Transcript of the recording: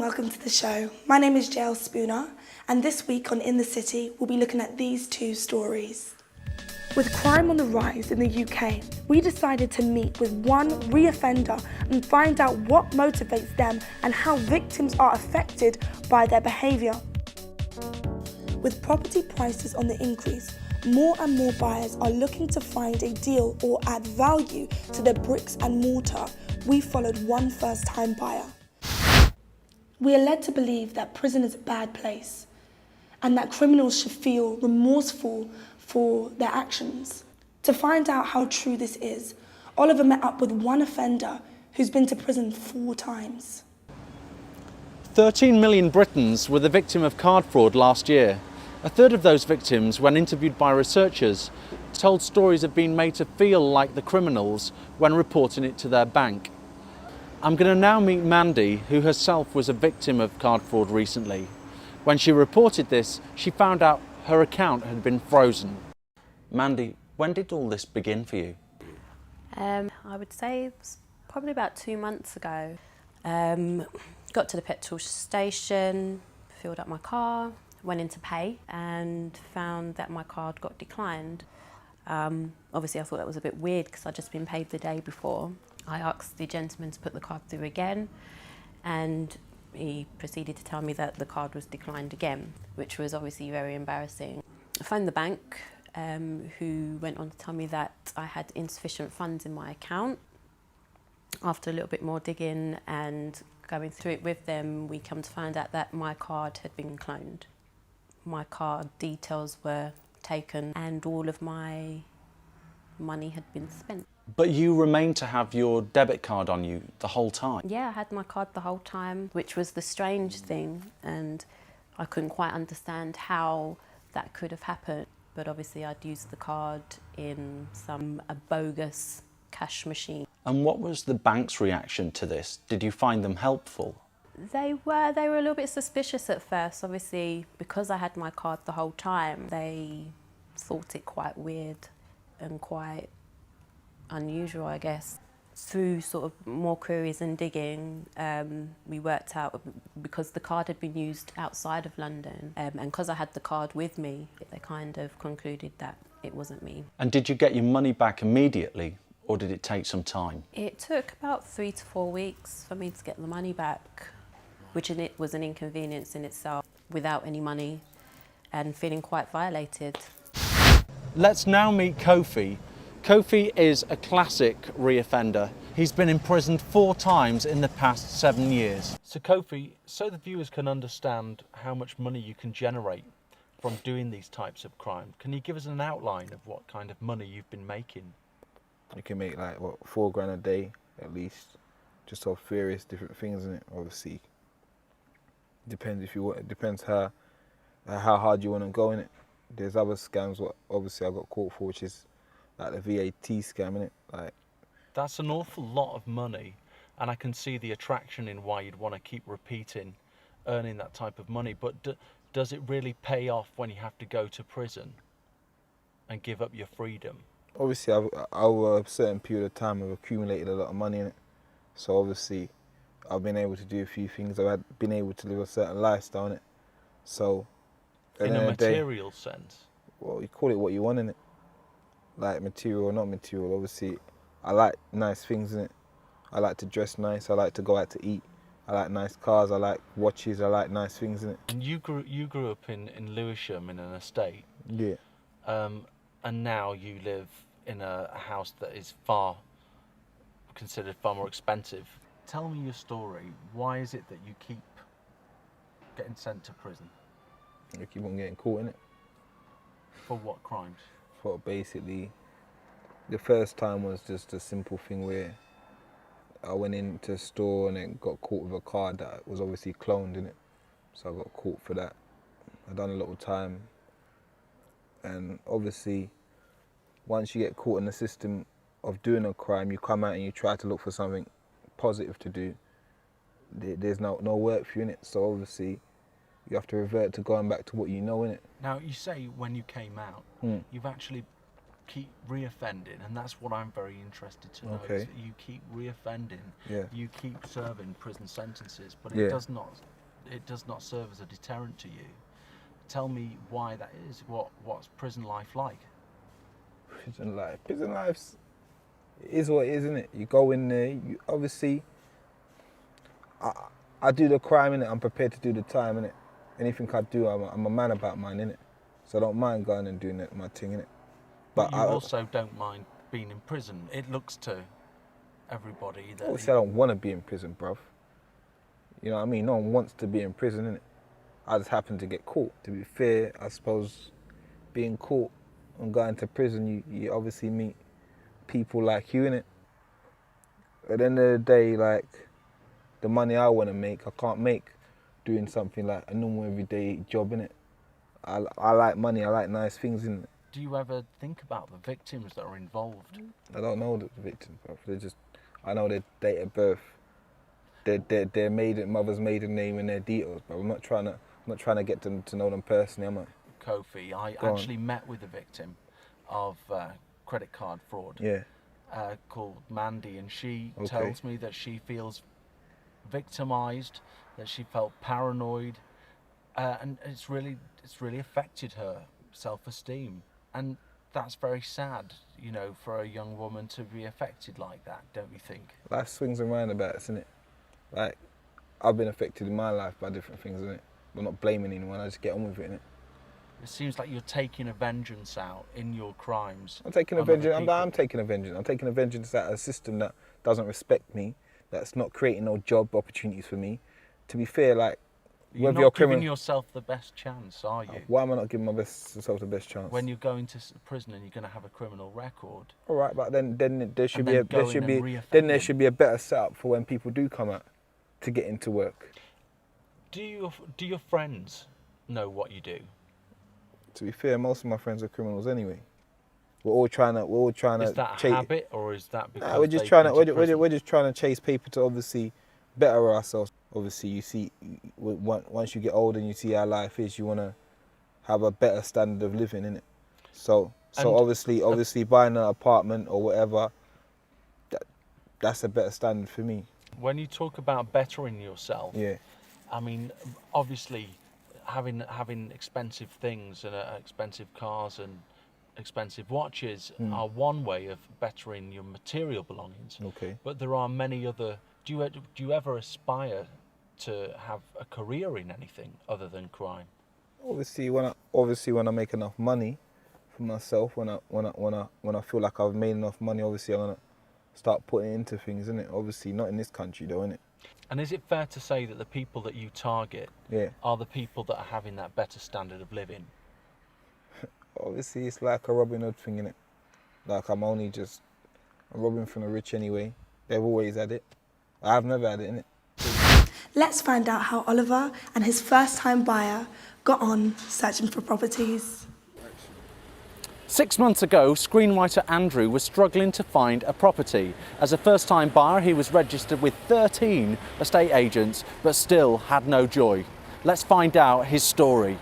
welcome to the show. My name is Jael Spooner, and this week on In the City, we'll be looking at these two stories. With crime on the rise in the UK, we decided to meet with one reoffender and find out what motivates them and how victims are affected by their behaviour. With property prices on the increase, more and more buyers are looking to find a deal or add value to their bricks and mortar. We followed one first-time buyer. We are led to believe that prison is a bad place and that criminals should feel remorseful for their actions. To find out how true this is, Oliver met up with one offender who's been to prison 4 times. 13 million Britons were the victim of card fraud last year. A third of those victims, when interviewed by researchers, told stories of being made to feel like the criminals when reporting it to their bank. I'm going to now meet Mandy, who herself was a victim of card fraud recently. When she reported this, she found out her account had been frozen. Mandy, when did all this begin for you? I would say it was probably about 2 months ago. Got to the petrol station, filled up my car, went in to pay and found that my card got declined. Obviously I thought that was a bit weird because I'd just been paid the day before. I asked the gentleman to put the card through again and he proceeded to tell me that the card was declined again, which was obviously very embarrassing. I phoned the bank who went on to tell me that I had insufficient funds in my account. After a little bit more digging and going through it with them, we come to find out that my card had been cloned. My card details were taken and all of my money had been spent. But you remained to have your debit card on you the whole time? Yeah, I had my card the whole time, which was the strange thing, and I couldn't quite understand how that could have happened. But obviously I'd used the card in a bogus cash machine. And what was the bank's reaction to this? Did you find them helpful? They were a little bit suspicious at first. Obviously, because I had my card the whole time, they thought it quite weird and quite unusual, I guess. Through sort of more queries and digging, we worked out, because the card had been used outside of London, and because I had the card with me, they kind of concluded that it wasn't me. And did you get your money back immediately, or did it take some time? It took about 3 to 4 weeks for me to get the money back, which was an inconvenience in itself, without any money and feeling quite violated. Let's now meet Kofi. Kofi is a classic reoffender. He's been imprisoned 4 times in the past 7 years. So Kofi, so the viewers can understand how much money you can generate from doing these types of crime, can you give us an outline of what kind of money you've been making? You can make like, what, 4 grand a day at least, just off various different things in it. Obviously, depends how hard you want to go in it. There's other scams what obviously I got caught for, which is like the VAT scam, innit? Like, that's an awful lot of money, and I can see the attraction in why you'd want to keep repeating earning that type of money. But does it really pay off when you have to go to prison and give up your freedom? Obviously, over a certain period of time, I've accumulated a lot of money in it. So obviously, I've been able to do a few things. I've been able to live a certain lifestyle in it. So, in a material sense? Well, you call it what you want in it. Like material or not material. Obviously, I like nice things in it. I like to dress nice. I like to go out to eat. I like nice cars. I like watches. I like nice things in it. And you grew up in Lewisham in an estate. Yeah. And now you live in a house that is considered far more expensive. Tell me your story. Why is it that you keep getting sent to prison? You keep on getting caught in it. For what crimes? For basically, the first time was just a simple thing where I went into a store and then got caught with a card that was obviously cloned in it. So I got caught for that. I done a little time. And obviously, once you get caught in the system of doing a crime, you come out and you try to look for something positive to do. There's no work for you in it. So obviously, you have to revert to going back to what you know in it. Now, you say when you came out, you've actually keep reoffending, and that's what I'm very interested to know. Okay. Is that you keep reoffending, yeah. You keep serving prison sentences, but it does not it does not serve as a deterrent to you. Tell me why that is. What's prison life like? Prison life's is what it is, isn't it? You go in there, you obviously, I do the crime, innit? I'm prepared to do the time, innit? Anything I do, I'm a man about mine, innit? So I don't mind going and doing my thing, innit? But you also don't mind being in prison. It looks to everybody that... Obviously, I don't want to be in prison, bruv. You know what I mean? No one wants to be in prison, innit? I just happen to get caught. To be fair, I suppose being caught and going to prison, you obviously meet people like you, innit? At the end of the day, like, the money I want to make, I can't make doing something like a normal everyday job, innit? I like money, I like nice things, innit? Do you ever think about the victims that are involved? I don't know the victims, bro. I know their date of birth, their mother's maiden name and their details, but I'm not trying to get them to know them personally, am I? Kofi, I actually met with a victim of credit card fraud. Yeah. Called Mandy, and she tells me that she feels victimised, that she felt paranoid, and it's really affected her self-esteem, and that's very sad, you know, for a young woman to be affected like that, don't you think? Life swings and roundabouts, isn't it? Like, I've been affected in my life by different things, isn't it? I'm not blaming anyone, I just get on with it, innit? It seems like you're taking a vengeance out in your crimes. I'm taking a vengeance. I'm taking a vengeance. I'm taking a vengeance out of a system that doesn't respect me, that's not creating no job opportunities for me. To be fair, like, you're not giving yourself the best chance, are you? Why am I not giving myself the best chance? When you're going to prison and you're going to have a criminal record. All right, but then there should be a better setup for when people do come out to get into work. Do your friends know what you do? To be fair, most of my friends are criminals anyway. We're all trying to. Is that a habit, or is that because we're just trying to chase paper to obviously better ourselves. Obviously, you see, once you get older and you see how life is, you want to have a better standard of living, innit? So obviously buying an apartment or whatever, that's a better standard for me. When you talk about bettering yourself, yeah, I mean, obviously, having expensive things and expensive cars and expensive watches are one way of bettering your material belongings. Okay. But there are many other. Do you ever aspire to have a career in anything other than crime? Obviously, when I make enough money for myself, when I feel like I've made enough money, obviously I'm gonna start putting it into things, innit? Obviously, not in this country though, innit? And is it fair to say that the people that you target are the people that are having that better standard of living? Obviously, it's like a Robin Hood thing, innit? Like, I'm robbing from the rich anyway. They've always had it. I've never had it, innit? Let's find out how Oliver and his first-time buyer got on searching for properties. 6 months ago, screenwriter Andrew was struggling to find a property. As a first-time buyer, he was registered with 13 estate agents, but still had no joy. Let's find out his story.